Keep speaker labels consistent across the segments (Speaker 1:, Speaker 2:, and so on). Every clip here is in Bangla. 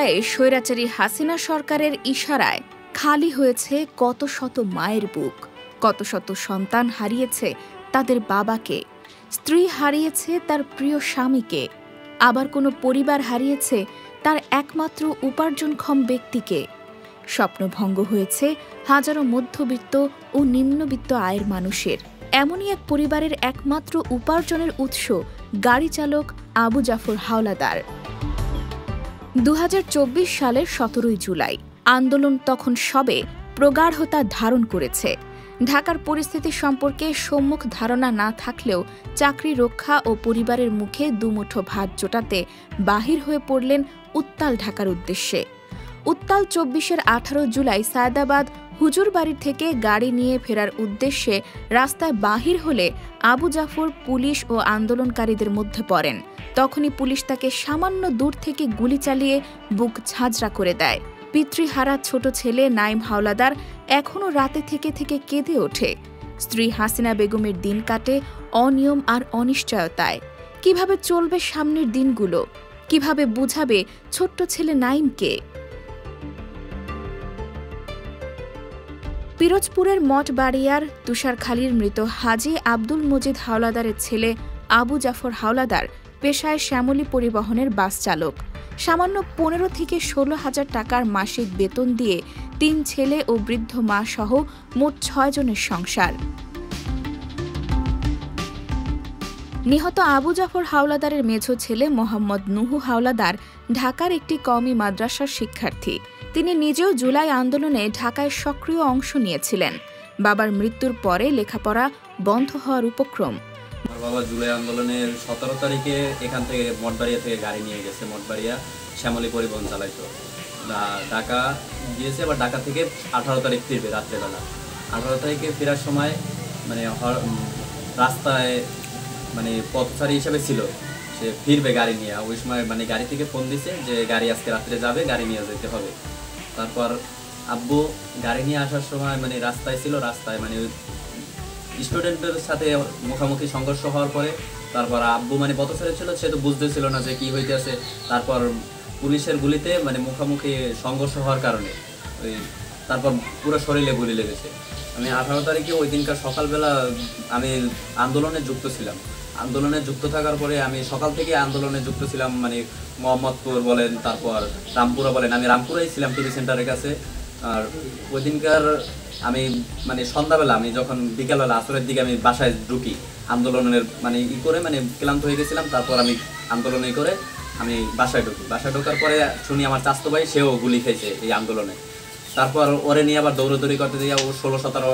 Speaker 1: জুলাইয়ে স্বৈরাচারী হাসিনা সরকারের ইশারায় খালি হয়েছে কত শত মায়ের বুক, কত শত সন্তান হারিয়েছে তাদের বাবাকে, স্ত্রী হারিয়েছে তার প্রিয় স্বামীকে, আবার কোনো পরিবার হারিয়েছে তার একমাত্র উপার্জনক্ষম ব্যক্তিকে। স্বপ্নভঙ্গ হয়েছে হাজারো মধ্যবিত্ত ও নিম্নবিত্ত আয়ের মানুষের। এমনই এক পরিবারের একমাত্র উপার্জনের উৎস গাড়ি চালক আবু জাফর হাওলাদার। 2024 সালের 17 জুলাই আন্দোলন তখন সবে প্রগাঢ়তা ধারণ করেছে। ঢাকার পরিস্থিতি সম্পর্কে সম্মুখ ধারণা না থাকলেও চাকরি রক্ষা ও পরিবারের মুখে দুমুঠো ভাত জোটাতে বাহির হয়ে পড়লেন উত্তাল ঢাকার উদ্দেশ্যে। উত্তাল 24-এর 18 জুলাই সায়দাবাদ হুজুরবাড়ি থেকে গাড়ি নিয়ে ফেরার উদ্দেশ্যে রাস্তায় বাহির হলে আবু জাফর পুলিশ ও আন্দোলনকারীদের মধ্যে পড়েন। তখনই পুলিশ তাকে সামান্য দূর থেকে গুলি চালিয়ে বুক ঝাঁঝরা করে দেয়। পিতৃহারা ছোট ছেলে নাইম হাওলাদার এখনও রাতে থেকে থেকে কেঁদে ওঠে। স্ত্রী হাসিনা বেগমের দিন কাটে অনিয়ম আর অনিশ্চয়তায়। কিভাবে চলবে সামনের দিনগুলো? কিভাবে বুঝাবে ছোট্ট ছেলে নাইমকে? পিরোজপুরের মঠবাড়িয়ার তুষারখালীর মৃত হাজী আব্দুল মজিদ হাওলাদারের ছেলে আবু জাফর হাওলাদার পেশায় শ্যামলী পরিবহনের বাস চালক। সামান্য 15 থেকে 16 হাজার টাকার মাসিক বেতন দিয়ে 3 ছেলে ও বৃদ্ধ মা সহ মোট 6 জনের সংসার। নিহত আবু জাফর হাওলাদারের মেঝো ছেলে মোহাম্মদ নুহু হাওলাদার ঢাকার একটি কওমি মাদ্রাসার শিক্ষার্থী। তিনি নিজেও জুলাই আন্দোলনে ঢাকায় সক্রিয় অংশ নিয়েছিলেন। বাবার মৃত্যুর পরে লেখাপড়া বন্ধ হওয়ার উপক্রম।
Speaker 2: আমার বাবা জুলাই আন্দোলনের 17 তারিখে এখান থেকে মঠবাড়িয়া থেকে গাড়ি নিয়ে গেছে। মঠবাড়িয়া শ্যামলী পরিবহন চালাইতো, ঢাকা গিয়েছে। আবার ঢাকা থেকে 18 তারিখ ফিরবে রাত্রেবেলা। 18 তারিখে ফেরার সময় মানে রাস্তায় মানে পথচারী হিসেবে ছিল, সে ফিরবে গাড়ি নিয়ে। ওই সময় মানে গাড়ি থেকে ফোন দিছে যে গাড়ি আজকে রাত্রে যাবে, গাড়ি নিয়ে যেতে হবে। তারপর আব্বু গাড়ি নিয়ে আসার সময় মানে রাস্তায় ছিল, রাস্তায় মানে স্টুডেন্টের সাথে মুখোমুখি সংঘর্ষ হওয়ার পরে তারপর আব্বু মানে পথচারী ছিল, সে তো বুঝতেছিল না যে কি হইতেছে। তারপর পুলিশের গুলিতে মানে মুখোমুখি সংঘর্ষ হওয়ার কারণে তারপর পুরো শরীরে গুলি লেগেছে। আমি 18 তারিখে ওই দিনকার সকালবেলা আমি আন্দোলনে যুক্ত ছিলাম। আন্দোলনে যুক্ত থাকার পরে আমি সকাল থেকে আন্দোলনে যুক্ত ছিলাম, মানে মোহাম্মদপুর বলেন, তারপর রামপুরা বলেন। আমি রামপুরাই ছিলাম টিভি সেন্টারের কাছে। আর ওই দিনকার আমি মানে সন্ধ্যাবেলা আমি যখন বিকেলবেলা আসরের দিকে আমি বাসায় ঢুকি আন্দোলনের মানে করে মানে ক্লান্ত হয়ে গেছিলাম। তারপর আমি আন্দোলনে করে আমি বাসায় ঢুকি। বাসায় ঢোকার পরে শুনি আমার চাচাতো ভাই সেও গুলি খেয়েছে এই আন্দোলনে। তারপর ওরে নিয়ে আবার দৌড়াদৌড়ি করতে দিয়ে ও 16, 17,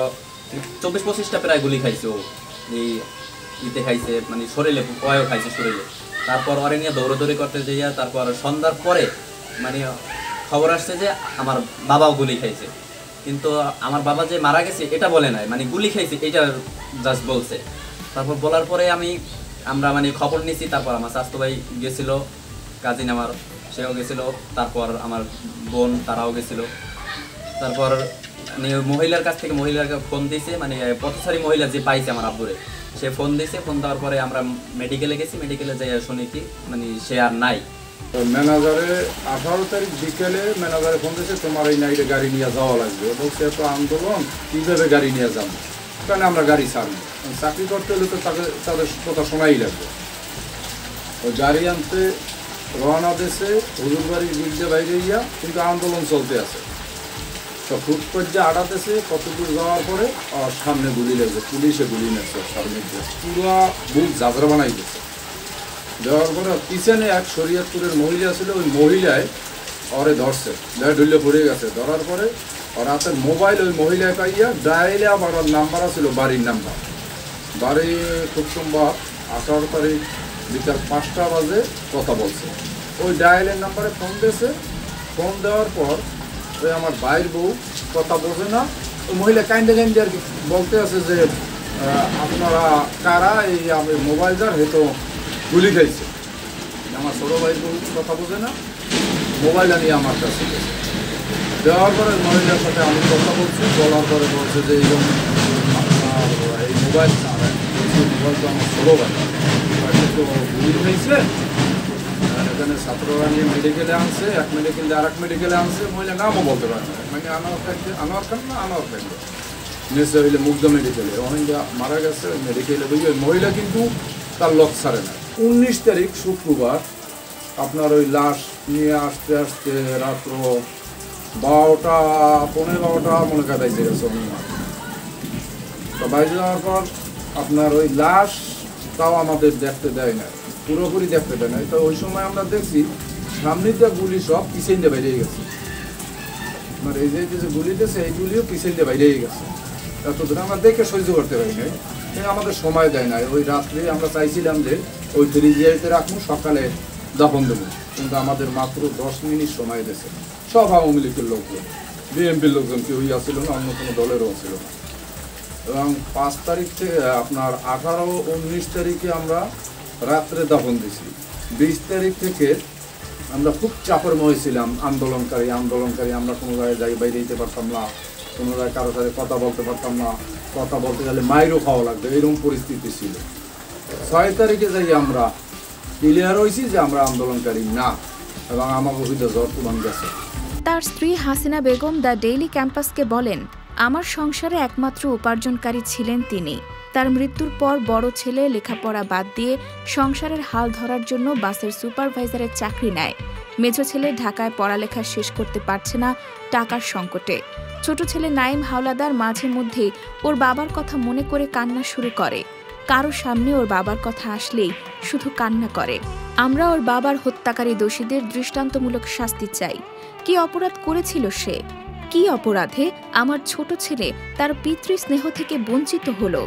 Speaker 2: 24, 25টা প্রায় গুলি খাইছে। ও এই ইতে খাইছে, মানে শরীরে পয়ও খাইছে শরীরে। তারপর ওরে নিয়ে দৌড়াদৌড়ি করতে দিয়ে তারপর সন্ধ্যার পরে মানে খবর আসছে যে আমার বাবাও গুলি খাইছে। কিন্তু আমার বাবা যে মারা গেছে এটা বলে নাই, মানে গুলি খাইছে এটা জাস্ট বলছে। তারপর বলার পরে আমরা মানে খবর নিছি। তারপর আমার চাচাতো ভাই গেছিল, কাজিন আমার, সেও গেছিল। তারপর আমার বোন তারাও গেছিল। তারপর মহিলার কাছ থেকে মহিলাকে ফোন দিয়েছে, মানে পথচারী মহিলা যে পাইছে আমার আব্বুরে, সে ফোন দিয়েছে। ফোন দেওয়ার পরে আমরা মেডিকেলে গেছি। মেডিকেলে যাই শুনি কি মানে সে আর নাই।
Speaker 3: তো ম্যানেজারে 18 তারিখ বিকেলে ম্যানেজারে ফোন দিয়েছে, তোমার এই নাইটে গাড়ি নিয়ে যাওয়া লাগবে। বলছে এত আন্দোলন, কীভাবে গাড়ি নিয়ে যাবো? কারণ আমরা গাড়ি ছাড়বো, চাকরি করতে হলে তো তাদের কথা শোনাই লাগবে। ও গাড়ি আনতে রওনা দিয়েছে হুজুরবাড়ির বিরুদ্ধে বাইরে গিয়া, কিন্তু আন্দোলন চলতে আছে। তো ফুট পর্যায়ে আড়াতেছে, কতদূর যাওয়ার পরে আর সামনে গুলি লেগেছে, পুলিশে গুলি নেছে সামনে দিয়ে, পুরো বুক ঝাঁঝরা বানাই দিয়েছে। দেওয়ার পরে পিছনে এক শরীয়তপুরের মহিলা ছিল, ওই মহিলায় ওরে ধরছে, ঢুলে পড়ে গেছে। ধরার পরে ওর হাতের মোবাইল ওই মহিলায় পাইয়া ডাইলে আবার ওর নাম্বার আছিল বাড়ির নাম্বার। বাড়ি খুব সম্ভব 18 তারিখ বিকাল 5টা বাজে কথা বলছে। ওই ডায়ালের নাম্বারে ফোন দিয়েছে। ফোন দেওয়ার পর ওই আমার ভাইয়ের বউ কথা বোঝে না, ওই মহিলা কাইন্ডে কাইন্ডে আর কি বলতে আছে যে আপনারা কারা, এই মোবাইল যার হেতো গুলি খাইছে। আমার ছোটো ভাইয়ের বউ কথা বোঝে না, মোবাইল আনিয়ে আমার কাছে দেওয়ার পরে মহিলার সাথে আমি কথা বলছি। বলার পরে বলছে যে এই আপনার এই মোবাইল মোবাইল তো আমার ছোটো ভাই তো গুলি খাইছে, এখানে ছাত্ররা নিয়ে মেডিকেলে আনছে, এক মেডিকেল দিয়ে আর এক মেডিকেলে আনছে, মহিলা নামও বলতে পারে না, মানে আনোয়ার খান না আনোয়ার খান নেশা হইলে মুগ্ধ মেডিকেলে অনেকটা মারা গেছে মেডিকেলে। বুঝলি মহিলা কিন্তু তার লক ছাড়ে না। 19 তারিখ শুক্রবার আপনার ওই লাশ নিয়ে আসতে আসতে রাত্র 12টা পৌনে 12টা মনে কাটাইছে গেছে অনুমান। তো বাইরে যাওয়ার পর আপনার ওই লাশ তাও আমাদের দেখতে দেয় না, পুরোপুরি দেখতে দেয় না। তো ওই সময় আমরা দেখছি সামনের যে গুলি সব পিছন দিয়ে বাইরে গেছে, মানে এই যে গুলি দিয়েছে এই গুলিও পিছন দিয়ে বাইরে গেছে। এতদিন আমরা দেখে সহ্য করতে পারি নাই, আমাদের সময় দেয় না। ওই রাত্রে আমরা চাইছিলাম যে ওই ফ্রিজিয়ারিতে রাখবো, সকালে দাফন দেবো, কিন্তু আমাদের মাত্র 10 মিনিট সময় দিয়েছে। সব আওয়ামী লীগের লোকজন, বিএনপির লোকজন কেউই আসছিল না, অন্য কোনো দলেরও ছিল না। এবং 5 তারিখ থেকে আপনার 18, 19 তারিখে আমরা রাত্রে দাফন দিছি। 20 তারিখ থেকে আমরা খুব চাপের ছিলাম, আন্দোলনকারী আমরা কোনো জায়গায় বাইরে যেতে পারতাম না, কোনো জায়গায় কারোর সাথে কথা বলতে পারতাম না, কথা বলতে গেলে মাইরও খাওয়া লাগবে, এরকম পরিস্থিতি ছিল। 6 তারিখে যাই আমরা ক্লিয়ার হয়েছি যে আমরা আন্দোলনকারী না, এবং আমার অভিযোগ জোরপূরণ গেছে।
Speaker 1: তার স্ত্রী হাসিনা বেগম দ্য ডেইলি ক্যাম্পাসকে বলেন, আমার সংসারে একমাত্র উপার্জনকারী ছিলেন তিনি। তার মৃত্যুর পর বড় ছেলে লেখাপড়া বাদ দিয়ে সংসারের হাল ধরার জন্য বাসের সুপারভাইজারের চাকরি নেয়। মেঝো ছেলে ঢাকায় পড়ালেখা শেষ করতে পারছে না টাকার সংকটে। ছোট ছেলে নাইম হাওলাদার মাঝে মধ্যেই ওর বাবার কথা মনে করে কান্না শুরু করে। কারো সামনে ওর বাবার কথা আসলেই শুধু কান্না করে। আমরা ওর বাবার হত্যাকারী দোষীদের দৃষ্টান্তমূলক শাস্তি চাই। কি অপরাধ করেছিল সে? কি অপরাধে আমার ছোট ছেলে তার পিতৃস্নেহ থেকে বঞ্চিত হলো?